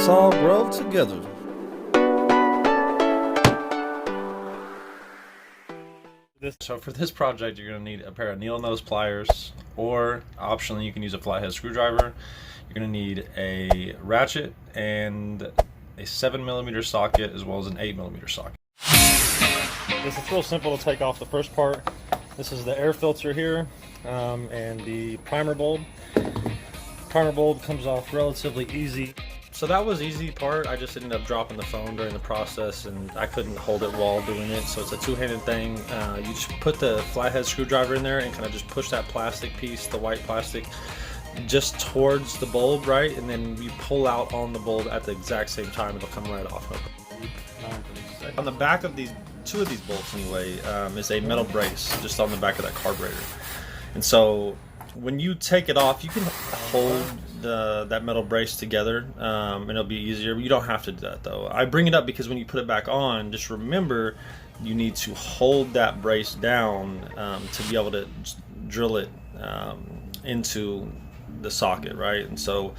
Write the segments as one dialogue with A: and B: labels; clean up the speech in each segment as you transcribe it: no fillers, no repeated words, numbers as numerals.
A: let's all grow together. So for this project, you're going to need a pair of needle nose pliers, or optionally you can use a flathead screwdriver. You're going to need a ratchet and a 7mm socket, as well as an 8mm socket. It's real simple to take off the first part. This is the air filter here, and the primer bulb. Primer bulb comes off relatively easy. So that was the easy part. I just ended up dropping the phone during the process, and I couldn't hold it while doing it. So it's a two-handed thing. You just put the flathead screwdriver in there and kind of just push that plastic piece, the white plastic, just towards the bulb, right? And then you pull out on the bulb at the exact same time. It'll come right off. On the back of these, two of these bolts anyway, is a metal brace just on the back of that carburetor. And so when you take it off, you can hold that metal brace together, and it'll be easier. You don't have to do that though. I bring it up because when you put it back on, just remember you need to hold that brace down to be able to drill it into the socket, right? And so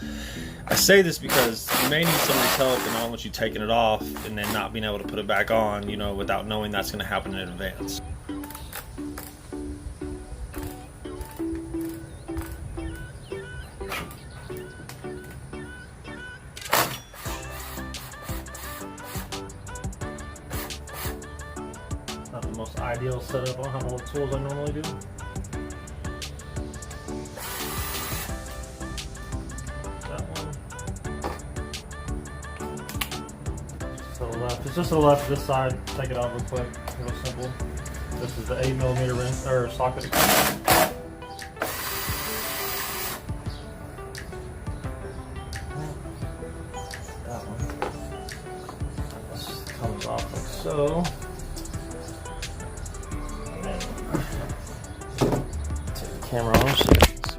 A: I say this because you may need somebody's help, and I don't want you taking it off and then not being able to put it back on, you know, without knowing that's going to happen in advance. Not the most ideal setup. I don't have all the tools I normally do. It's just to the left, this side. Take it out real quick, real simple. This is the 8mm ring or socket. That one. This comes off like so. And then take the camera off so you can see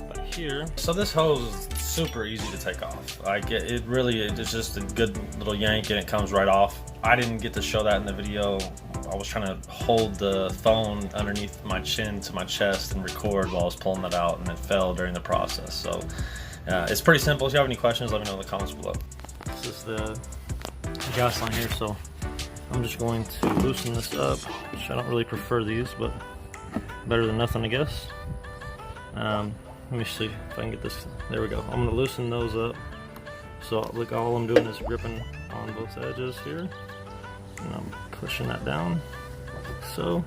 A: what here. So this hose is super easy to take off. Like it really, it's just a good little yank and it comes right off. I didn't get to show that in the video. I was trying to hold the phone underneath my chin to my chest and record while I was pulling that out, and it fell during the process. So it's pretty simple. If you have any questions, let me know in the comments below. This is the gas line here, so I'm just going to loosen this up, which I don't really prefer these, but better than nothing, I guess. Let me see if I can get this. There we go. I'm going to loosen those up. So look, all I'm doing is gripping on both edges here, and I'm pushing that down like so.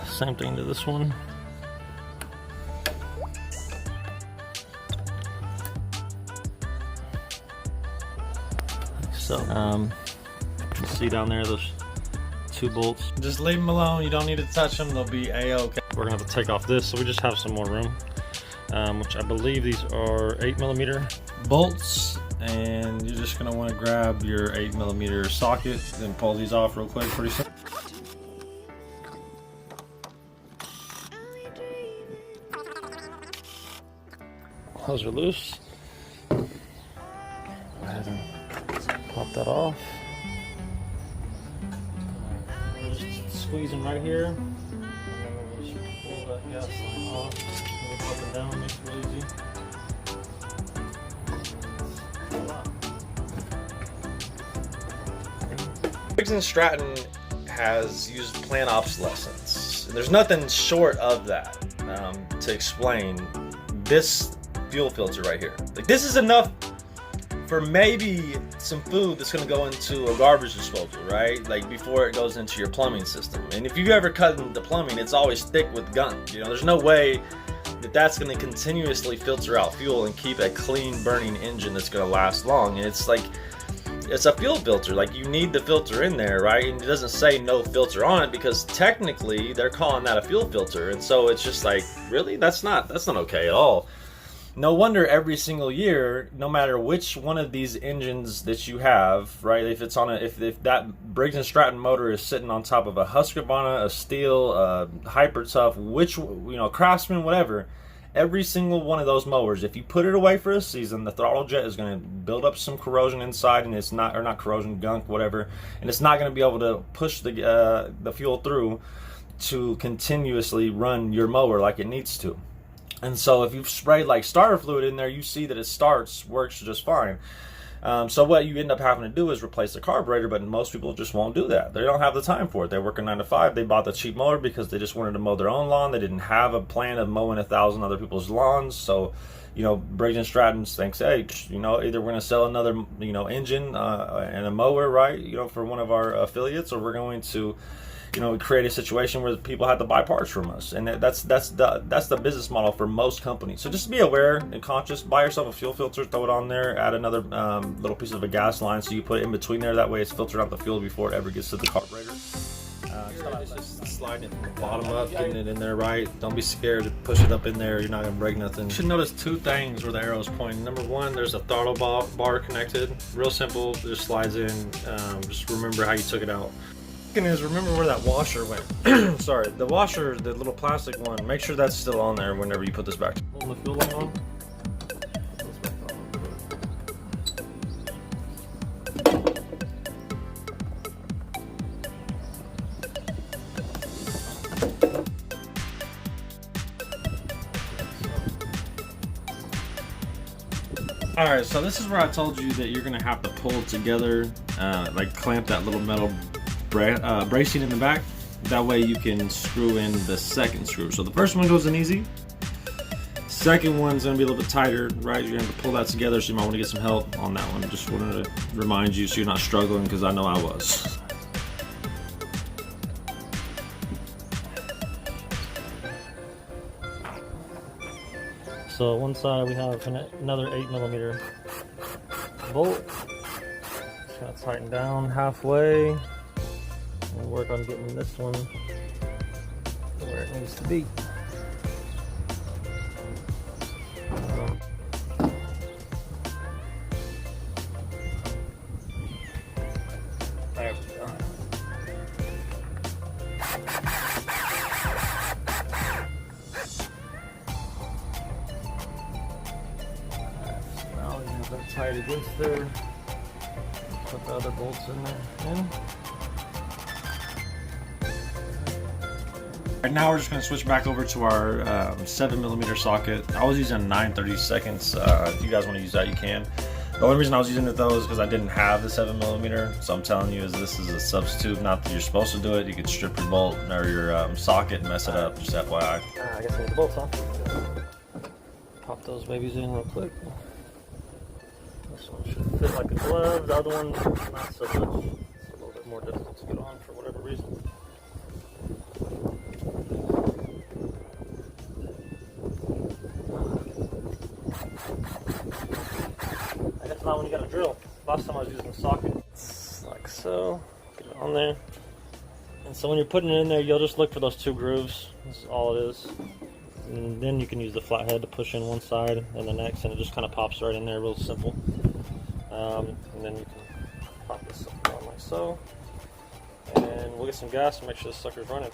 A: Same thing to this one. So you see down there those two bolts. Just leave them alone. You don't need to touch them. They'll be a-okay. We're gonna have to take off this, so we just have some more room, which I believe these are 8mm bolts, and you're just gonna want to grab your 8mm socket and pull these off real quick. Pretty simple. Those are loose. Go ahead and pop that off. Just squeeze them right here. Gas line off, move up and down, makes it real easy. Briggs Stratton has used planned obsolescence. There's nothing short of that to explain this fuel filter right here. Like, this is enough for maybe some food that's going to go into a garbage disposal, right? Like before it goes into your plumbing system. And if you've ever cut into plumbing, it's always thick with gunk. You know, there's no way that that's going to continuously filter out fuel and keep a clean burning engine that's going to last long. And it's like, it's a fuel filter. Like, you need the filter in there, right? And it doesn't say no filter on it because technically they're calling that a fuel filter. And so it's just like, really? That's not okay at all. No wonder every single year, no matter which one of these engines that you have, right? If it's on if that Briggs Stratton motor is sitting on top of a Husqvarna, a Steel, a Hyper Tough, which, you know, Craftsman, whatever, every single one of those mowers, if you put it away for a season, the throttle jet is going to build up some corrosion inside, and it's not, or not corrosion, gunk, whatever, and it's not going to be able to push the fuel through to continuously run your mower like it needs to. And so if you've sprayed like starter fluid in there, you see that it works just fine. So what you end up having to do is replace the carburetor, but most people just won't do that. They don't have the time for it. They work a 9 to 5. They bought the cheap mower because they just wanted to mow their own lawn. They didn't have a plan of mowing 1,000 other people's lawns. So, you know, Briggs Stratton thinks, hey, you know, either we're going to sell another, you know, engine and a mower, right, you know, for one of our affiliates, or we're going to, you know, create a situation where people have to buy parts from us. And that's the business model for most companies. So just be aware and conscious. Buy yourself a fuel filter, throw it on there, add another little piece of a gas line so you put it in between there. That way it's filtered out the fuel before it ever gets to the carburetor. Just sliding it from the bottom up, getting it in there right. Don't be scared to push it up in there. You're not going to break nothing. You should notice two things where the arrow is pointing. Number one, there's a throttle bar connected. Real simple. It just slides in. Just remember how you took it out. Second is, remember where that washer went. Sorry, the washer, the little plastic one, make sure that's still on there whenever you put this back. Hold the fuel line on. Alright, so this is where I told you that you're going to have to pull it together, like clamp that little metal bracing in the back. That way you can screw in the second screw. So the first one goes in easy. Second one's going to be a little bit tighter, right? You're going to have to pull that together, so you might want to get some help on that one. Just wanted to remind you so you're not struggling, because I know I was.
B: So one side we have another 8mm bolt. Just gonna tighten down halfway and work on getting this one where it needs to be. There we go. That tight against there. Put the other bolts in there.
A: Right now we're just going to switch back over to our 7mm socket. I was using 9/32. If you guys want to use that, you can. The only reason I was using it though is because I didn't have the 7mm. So I'm telling you, is this is a substitute. Not that you're supposed to do it. You could strip your bolt or your socket and mess it up. Just FYI.
B: I guess I need the bolts on. Pop those babies in real quick. This one should fit like a glove, the other one not so much. It's a little bit more difficult to get on for whatever reason. I guess not when you got a drill. Last time I was using a socket. It's like so. Get it on there. And so when you're putting it in there, you'll just look for those two grooves. That's all it is. And then you can use the flathead to push in one side and the next, and it just kind of pops right in there, real simple. And then you can pop this on like so. And we'll get some gas and make sure the sucker's running.